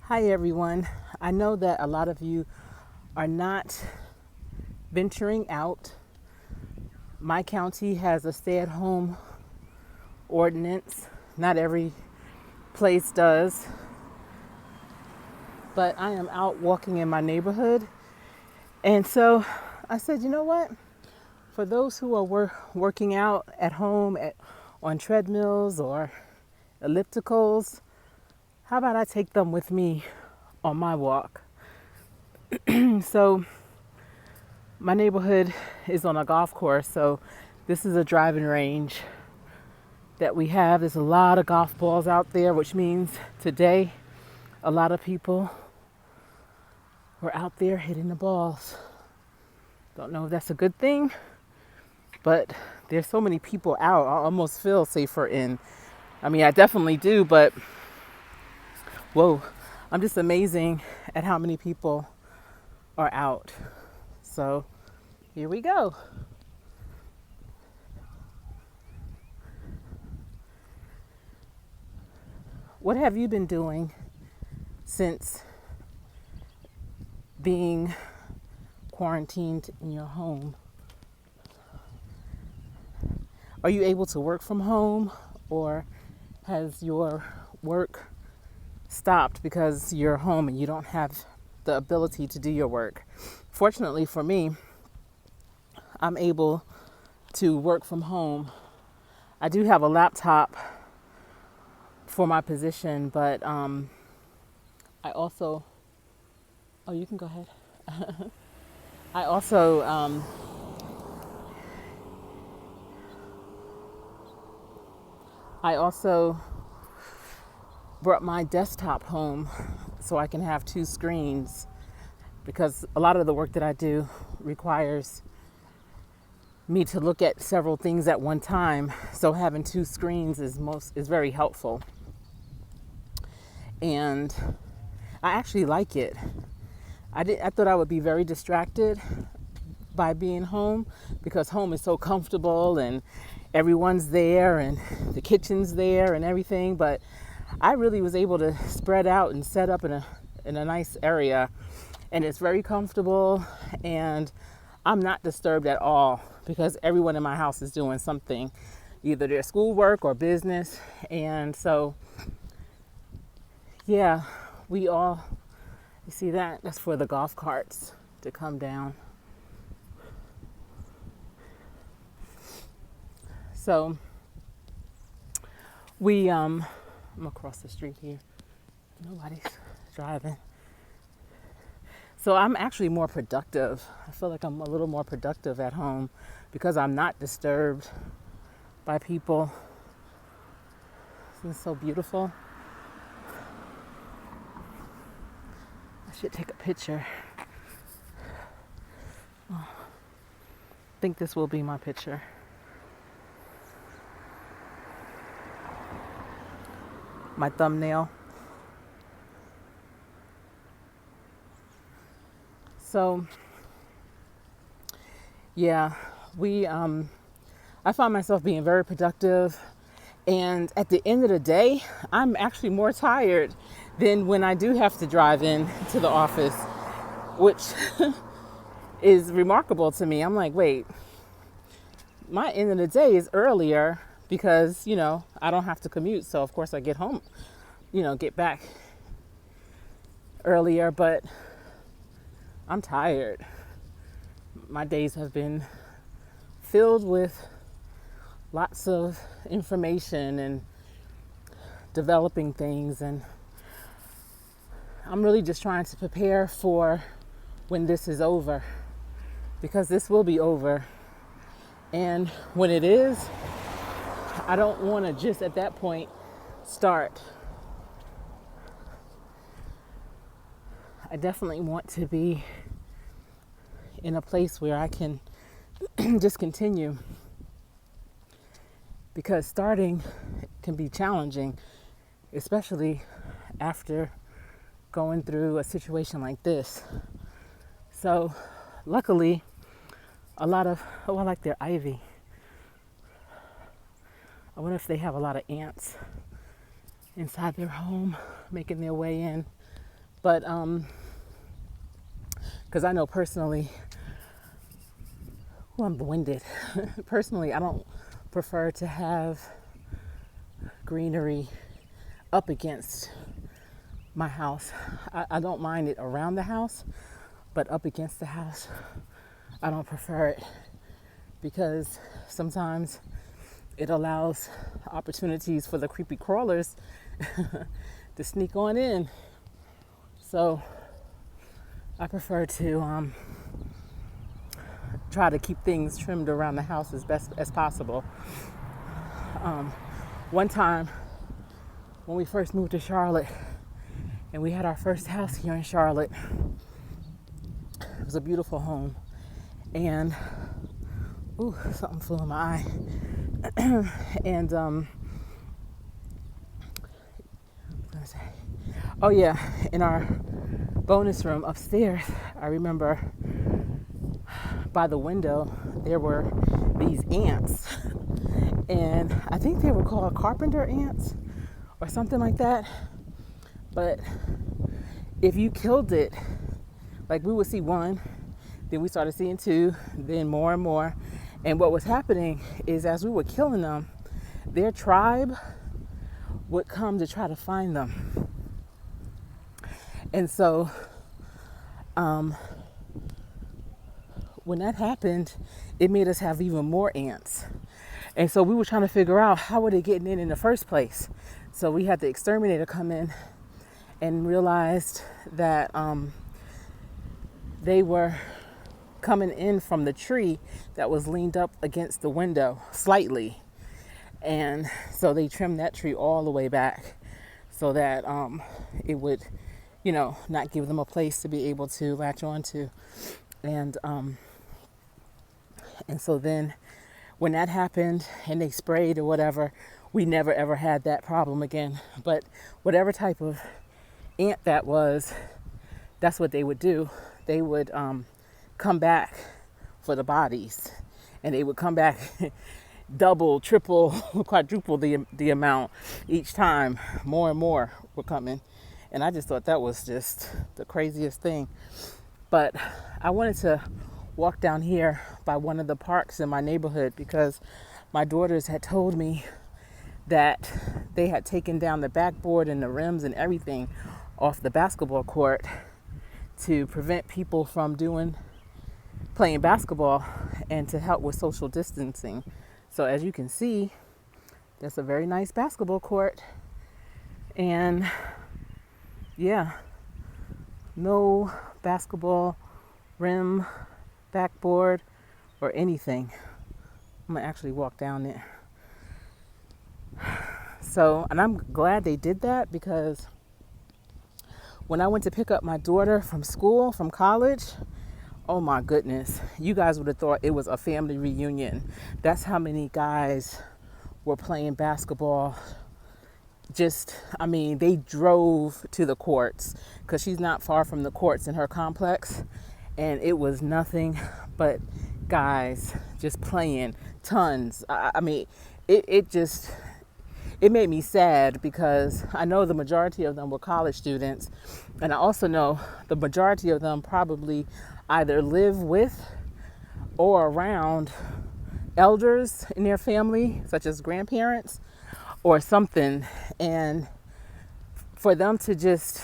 Hi everyone. I know that a lot of you are not venturing out. My county has a stay-at-home ordinance. Not every place does, but I am out walking in my neighborhood. And so I said, you know what? For those who are working out at home on treadmills or ellipticals, how about I take them with me on my walk? So my neighborhood is on a golf course, so this is a driving range that we have. There's a lot of golf balls out there, which means today a lot of people were out there hitting the balls. Don't know if that's a good thing, but there's so many people out. I almost feel safer in. I mean, I definitely do, but whoa, I'm just amazing at how many people are out. So here we go. What have you been doing since being quarantined in your home? Are you able to work from home, or has your work stopped because you're home and you don't have the ability to do your work? Fortunately for me, I'm able to work from home. I do have a laptop for my position, but I also, oh, you can go ahead. I also, I also brought my desktop home so I can have two screens, because a lot of the work that I do requires me to look at several things at one time. So having two screens is very helpful. And I actually like it. I thought I would be very distracted by being home, because home is so comfortable and everyone's there and the kitchen's there and everything, but I really was able to spread out and set up in a nice area, and it's very comfortable, and I'm not disturbed at all because everyone in my house is doing something, either their schoolwork or business. And so yeah, you see that? That's for the golf carts to come down. So I'm across the street here. Nobody's driving. So I'm actually more productive. I feel like I'm a little more productive at home because I'm not disturbed by people. Isn't this so beautiful? I should take a picture. Oh, I think this will be my picture. My thumbnail. So yeah, I find myself being very productive, and at the end of the day, I'm actually more tired than when I do have to drive in to the office, which is remarkable to me. I'm like, wait, my end of the day is earlier because, I don't have to commute. So of course I get home, get back earlier, but I'm tired. My days have been filled with lots of information and developing things, and I'm really just trying to prepare for when this is over, because this will be over. And when it is, I don't want to just at that point start. I definitely want to be in a place where I can just continue, because starting can be challenging, especially after going through a situation like this. So luckily, I like their ivy. I wonder if they have a lot of ants inside their home making their way in. But because I know personally, well, I'm winded. Personally, I don't prefer to have greenery up against my house. I don't mind it around the house, but up against the house, I don't prefer it, because sometimes it allows opportunities for the creepy crawlers to sneak on in. So I prefer to try to keep things trimmed around the house as best as possible. One time when we first moved to Charlotte and we had our first house here in Charlotte, it was a beautiful home, and something flew in my eye. And oh yeah, in our bonus room upstairs, I remember by the window there were these ants, and I think they were called carpenter ants or something like that. But if you killed it, like we would see one, then we started seeing two, then more and more. And what was happening is, as we were killing them, their tribe would come to try to find them. And so when that happened, it made us have even more ants. And so we were trying to figure out, how were they getting in the first place? So we had the exterminator come in and realized that they were coming in from the tree that was leaned up against the window slightly. And so they trimmed that tree all the way back so that it would, not give them a place to be able to latch onto. And so then when that happened and they sprayed or whatever, we never ever had that problem again. But whatever type of ant that was, that's what they would do. They would come back for the bodies, and they would come back double, triple, quadruple the amount each time. More and more were coming, and I just thought that was just the craziest thing. But I wanted to walk down here by one of the parks in my neighborhood, because my daughters had told me that they had taken down the backboard and the rims and everything off the basketball court to prevent people from playing basketball and to help with social distancing. So as you can see, that's a very nice basketball court, and yeah, no basketball rim, backboard, or anything. I'm gonna actually walk down there. So, and I'm glad they did that, because when I went to pick up my daughter from school, from college, oh my goodness, you guys would have thought it was a family reunion. That's how many guys were playing basketball. They drove to the courts, because she's not far from the courts in her complex, and it was nothing but guys just playing, tons. It made me sad, because I know the majority of them were college students, and I also know the majority of them probably either live with or around elders in their family, such as grandparents or something. And for them to just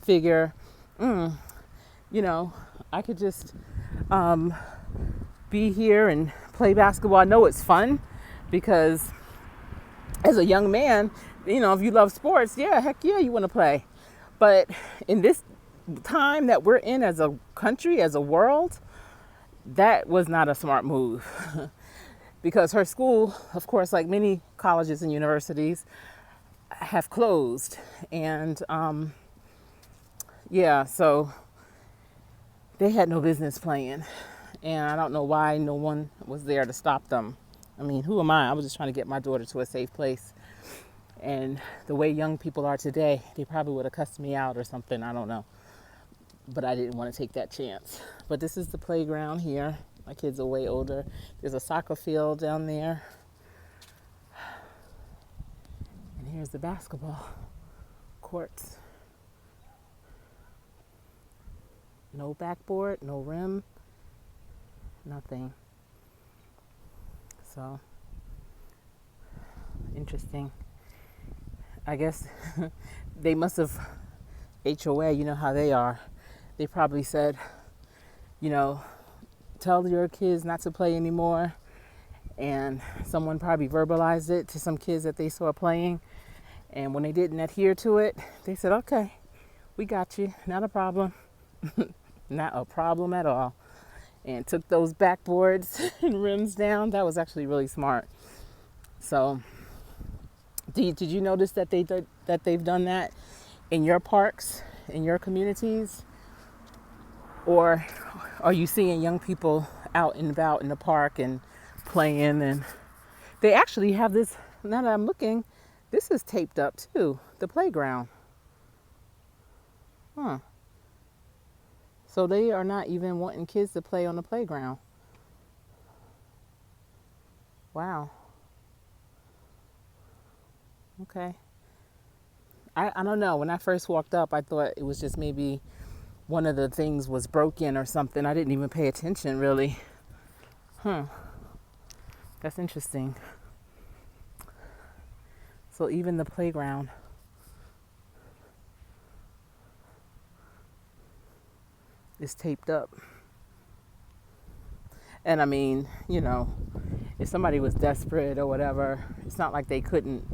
figure, I could just be here and play basketball. I know it's fun, because as a young man, if you love sports, yeah, heck yeah, you want to play. But in this time that we're in as a country, as a world, that was not a smart move. Because her school, of course, like many colleges and universities, have closed. And so they had no business playing. And I don't know why no one was there to stop them. I mean, who am I? I was just trying to get my daughter to a safe place. And the way young people are today, they probably would have cussed me out or something. I don't know. But I didn't want to take that chance. But this is the playground here. My kids are way older. There's a soccer field down there. And here's the basketball courts. No backboard, no rim, nothing. So, interesting. I guess they must have, HOA, you know how they are. They probably said, you know, tell your kids not to play anymore. And someone probably verbalized it to some kids that they saw playing. And when they didn't adhere to it, they said, okay, we got you. Not a problem. Not a problem at all. And took those backboards and rims down. That was actually really smart. So, did you notice that they've done that in your parks, in your communities? Or are you seeing young people out and about in the park and playing? And they actually have this, now that I'm looking, this is taped up too, the playground. Huh. So they are not even wanting kids to play on the playground. Wow. Okay. I don't know. When I first walked up, I thought it was just maybe one of the things was broken or something. I didn't even pay attention really. That's interesting. So even the playground is taped up. And I mean, you know, if somebody was desperate or whatever, it's not like they couldn't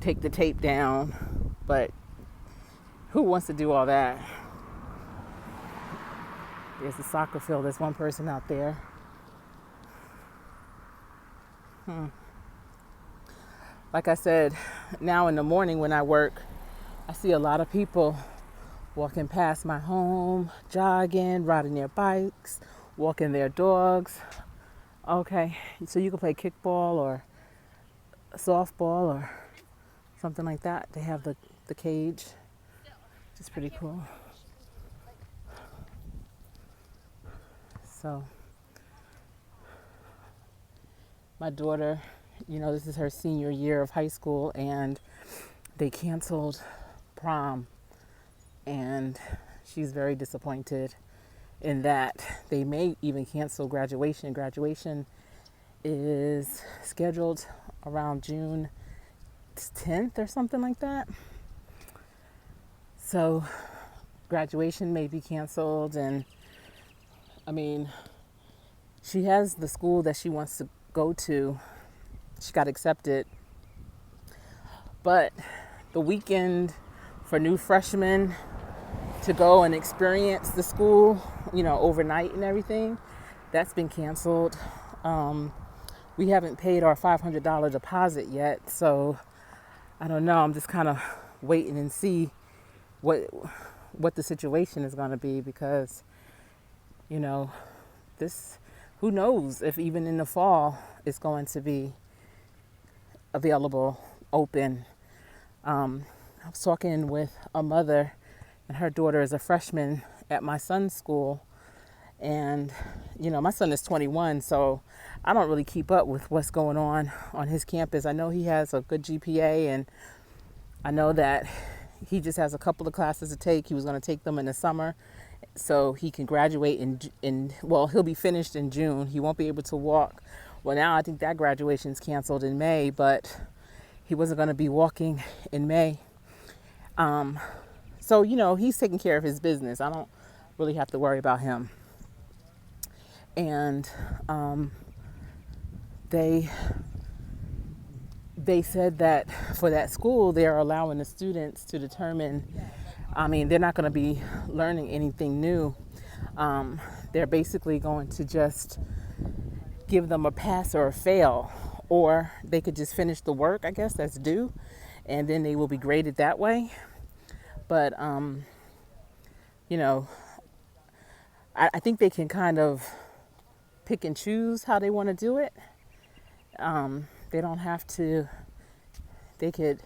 take the tape down. But who wants to do all that? There's a soccer field. There's one person out there. Like I said, now in the morning when I work, I see a lot of people walking past my home, jogging, riding their bikes, walking their dogs. Okay, so you can play kickball or softball or something like that. They have the cage, which is pretty cool. So my daughter, you know, this is her senior year of high school, and they canceled prom, and she's very disappointed in that. They may even cancel graduation. Graduation is scheduled around June 10th or something like that. So graduation may be canceled, and I mean, she has the school that she wants to go to. She got accepted, but the weekend for new freshmen to go and experience the school, you know, overnight and everything, that's been canceled. We haven't paid our $500 deposit yet, so I don't know. I'm just kind of waiting and see what the situation is going to be, because, you know, this, who knows if even in the fall it's going to be available, open. I was talking with a mother, and her daughter is a freshman at my son's school. And, you know, my son is 21, so I don't really keep up with what's going on his campus. I know he has a good GPA, and I know that he just has a couple of classes to take. He was going to take them in the summer so he can graduate well, he'll be finished in June. He won't be able to walk. Well, now I think that graduation's canceled in May, but he wasn't going to be walking in May. So, you know, he's taking care of his business. I don't really have to worry about him. And they said that for that school, they're allowing the students to determine, I mean, they're not going to be learning anything new. They're basically going to just give them a pass or a fail, or they could just finish the work, I guess, that's due, and then they will be graded that way. But, you know, I think they can kind of pick and choose how they want to do it. They don't have to, they could,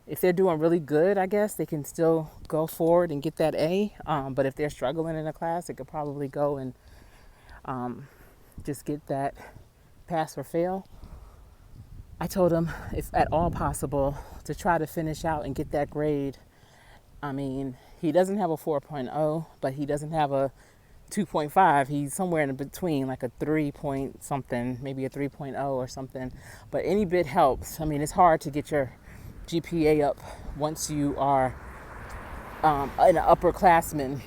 if they're doing really good, I guess, they can still go forward and get that A. But if they're struggling in a class, they could probably go and just get that pass or fail. I told them, if at all possible, to try to finish out and get that grade I mean, he doesn't have a 4.0, but he doesn't have a 2.5. He's somewhere in between, like a 3 point something, maybe a 3.0 or something. But any bit helps. I mean, it's hard to get your GPA up once you are an upperclassman,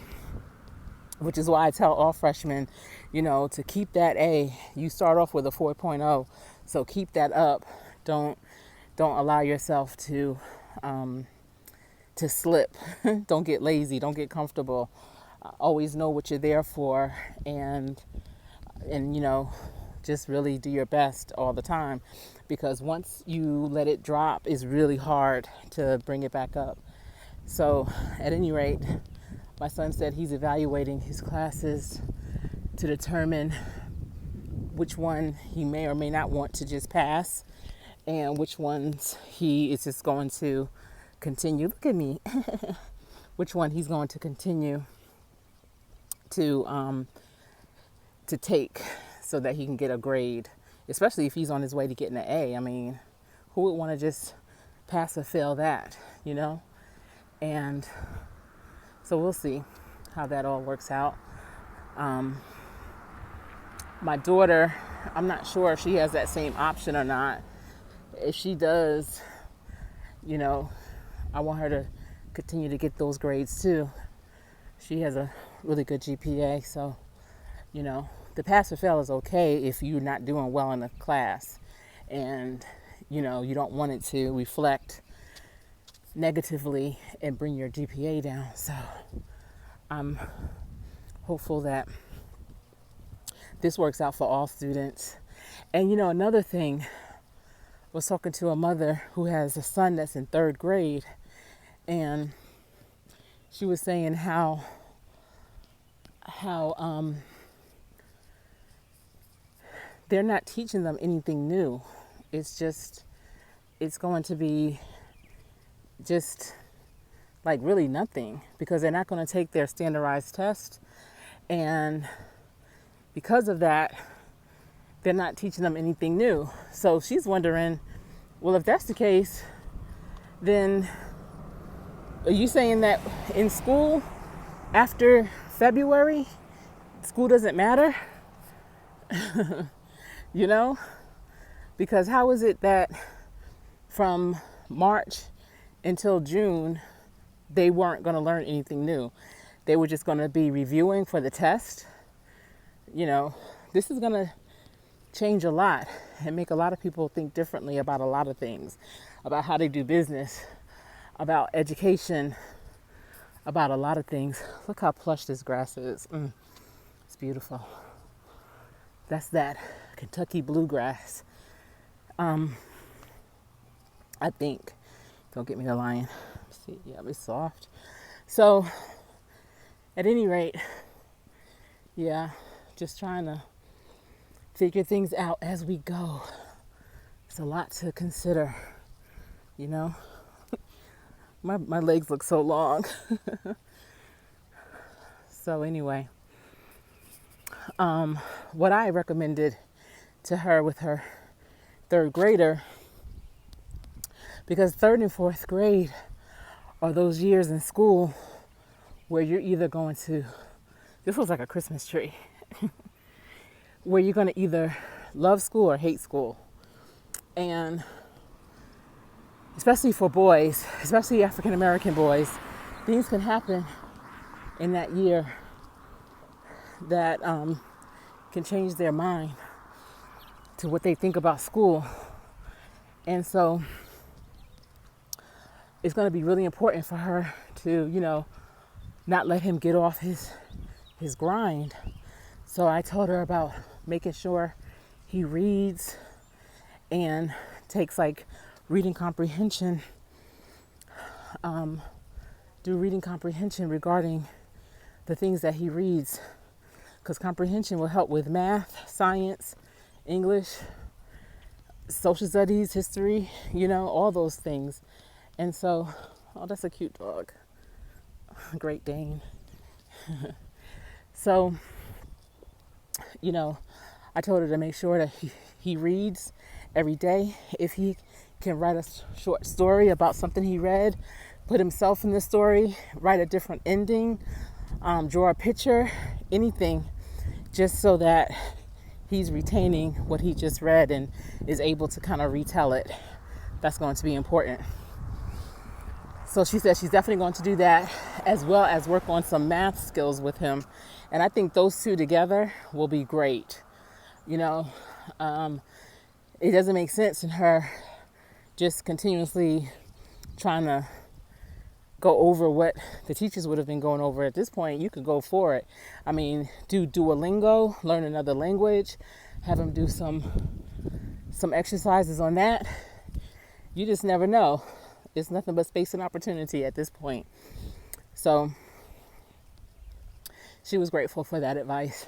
which is why I tell all freshmen, to keep that A. You start off with a 4.0, so keep that up. Don't allow yourself to slip. Don't get lazy. Don't get comfortable. Always know what you're there for, and just really do your best all the time, because once you let it drop, it's really hard to bring it back up. So at any rate, my son said he's evaluating his classes to determine which one he may or may not want to just pass, and which ones he is just going to continue. Look at me. Which one he's going to continue to take, so that he can get a grade, especially if he's on his way to getting an A. I mean, who would want to just pass or fail that, And so we'll see how that all works out. My daughter, I'm not sure if she has that same option or not. If she does, I want her to continue to get those grades too. She has a really good GPA, so, the pass or fail is okay if you're not doing well in the class, and, you don't want it to reflect negatively and bring your GPA down. So I'm hopeful that this works out for all students. And, another thing, I was talking to a mother who has a son that's in 3rd grade, and she was saying how they're not teaching them anything new. It's going to be just like really nothing, because they're not going to take their standardized test, and because of that, they're not teaching them anything new. So she's wondering, well, if that's the case, then are you saying that in school after February, school doesn't matter? Because how is it that from March until June, they weren't going to learn anything new? They were just going to be reviewing for the test. This is going to change a lot and make a lot of people think differently about a lot of things, about how they do business, about education, about a lot of things. Look how plush this grass is. It's beautiful. That's that Kentucky bluegrass. I think. Don't get me the lion. See, yeah, it's soft. So, at any rate, yeah, just trying to figure things out as we go. It's a lot to consider, My legs look so long. So anyway, what I recommended to her with her 3rd grader, because 3rd and 4th grade are those years in school where you're either going to, this was like a Christmas tree, where you're going to either love school or hate school. And especially for boys, especially African American boys, things can happen in that year that can change their mind to what they think about school. And so it's going to be really important for her to, not let him get off his grind. So I told her about making sure he reads and takes like reading comprehension, do reading comprehension regarding the things that he reads, because comprehension will help with math, science, English, social studies, history, all those things. And so, oh, that's a cute dog, Great Dane. So, I told her to make sure that he reads every day. If he can write a short story about something he read, put himself in the story, write a different ending, draw a picture, anything, just so that he's retaining what he just read and is able to kind of retell it. That's going to be important. So she said she's definitely going to do that, as well as work on some math skills with him. And I think those two together will be great. You know, it doesn't make sense in her just continuously trying to go over what the teachers would have been going over. At this point, you could go for it. I mean, do Duolingo, learn another language, have him do some exercises on that. You just never know. It's nothing but space and opportunity at this point. So she was grateful for that advice.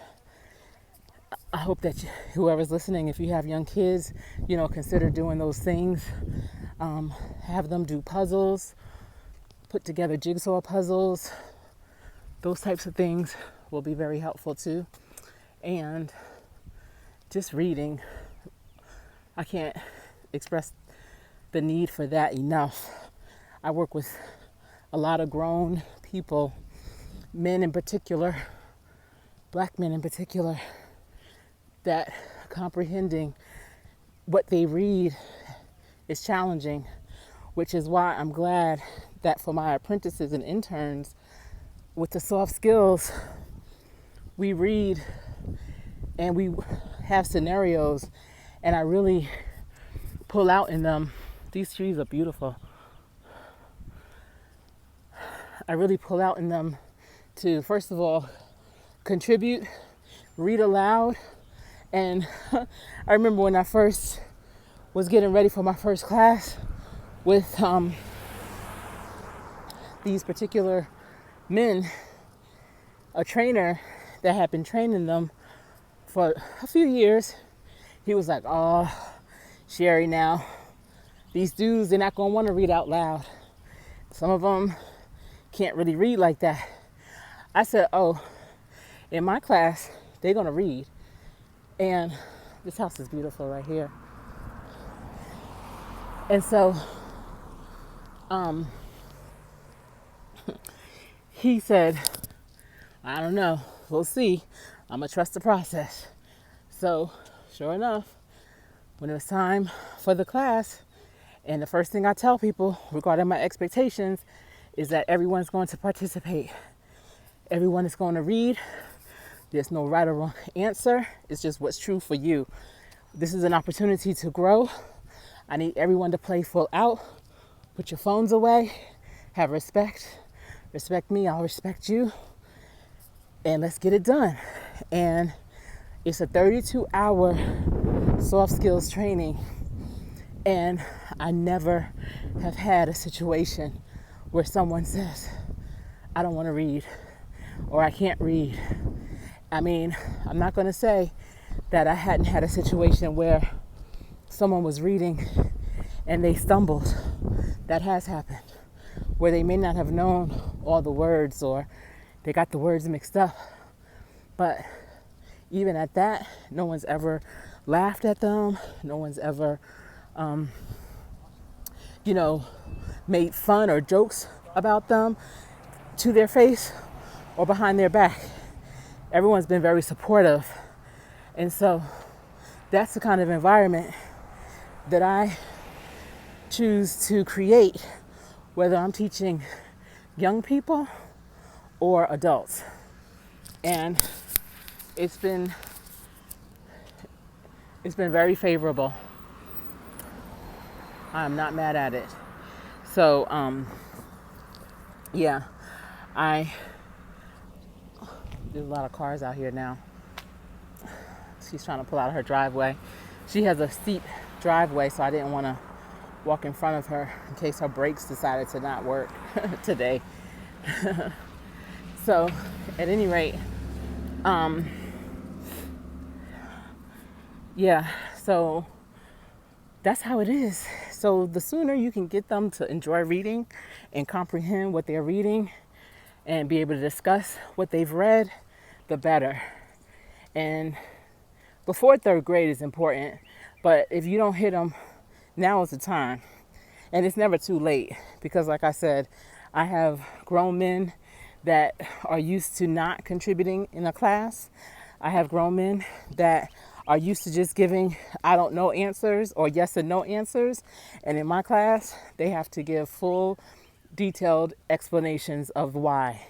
I hope that whoever's listening, if you have young kids, consider doing those things. Have them do puzzles, put together jigsaw puzzles. Those types of things will be very helpful too. And just reading. I can't express the need for that enough. I work with a lot of grown people, men in particular, black men in particular, that comprehending what they read is challenging, which is why I'm glad that for my apprentices and interns with the soft skills, we read and we have scenarios, and I really pull out in them. These trees are beautiful. I really pull out in them to, first of all, contribute, read aloud. And I remember when I first was getting ready for my first class with these particular men, a trainer that had been training them for a few years, he was like, "Oh, Sherri, now these dudes, they're not going to want to read out loud. Some of them can't really read like that." I said, "Oh, in my class, they're going to read." And this house is beautiful right here. And so he said, "I don't know. We'll see. I'm going to trust the process." So sure enough, when it was time for the class, and the first thing I tell people regarding my expectations is that everyone's going to participate. Everyone is going to read. There's no right or wrong answer. It's just what's true for you. This is an opportunity to grow. I need everyone to play full out. Put your phones away. Have respect. Respect me, I'll respect you. And let's get it done. And it's a 32-hour soft skills training. And I never have had a situation where someone says, "I don't want to read," or "I can't read." I mean, I'm not going to say that I hadn't had a situation where someone was reading and they stumbled. That has happened. Where they may not have known all the words, or they got the words mixed up. But even at that, no one's ever laughed at them. No one's ever, made fun or jokes about them to their face or behind their back. Everyone's been very supportive. And so that's the kind of environment that I choose to create, whether I'm teaching young people or adults. And it's been very favorable. I'm not mad at it. So, there's a lot of cars out here now. She's trying to pull out of her driveway. She has a steep driveway, so I didn't want to walk in front of her in case her brakes decided to not work today. So, at any rate, so that's how it is. So the sooner you can get them to enjoy reading and comprehend what they're reading and be able to discuss what they've read, the better. And before third grade is important, but if you don't hit them, now is the time. And it's never too late because, like I said, I have grown men that are used to not contributing in a class. I have grown men that are used to just giving I don't know answers or yes and no answers. And in my class, they have to give full, detailed explanations of why.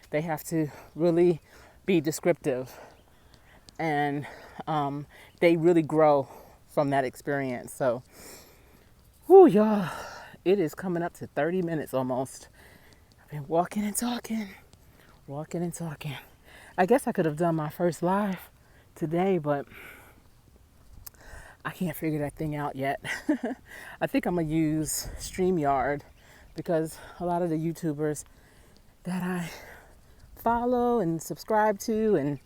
They have to really be descriptive. And they really grow from that experience. So, whoo, y'all, it is coming up to 30 minutes almost. I've been walking and talking. I guess I could have done my first live today, but I can't figure that thing out yet. I think I'm going to use StreamYard because a lot of the YouTubers that I follow and subscribe to and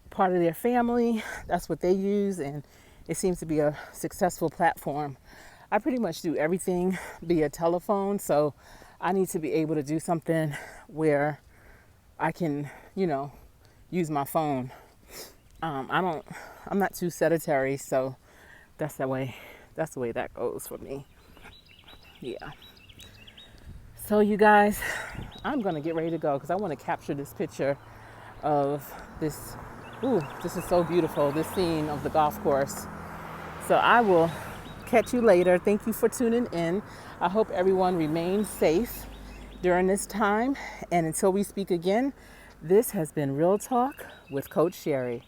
part of their family, that's what they use, and it seems to be a successful platform. I pretty much do everything via telephone, so I need to be able to do something where I can, use my phone. I'm not too sedentary, so that's the way that goes for me. Yeah. So you guys, I'm gonna get ready to go because I want to capture this picture of this. Ooh, this is so beautiful, this scene of the golf course. So I will catch you later. Thank you for tuning in. I hope everyone remains safe during this time. And until we speak again, this has been Real Talk with Coach Sherri.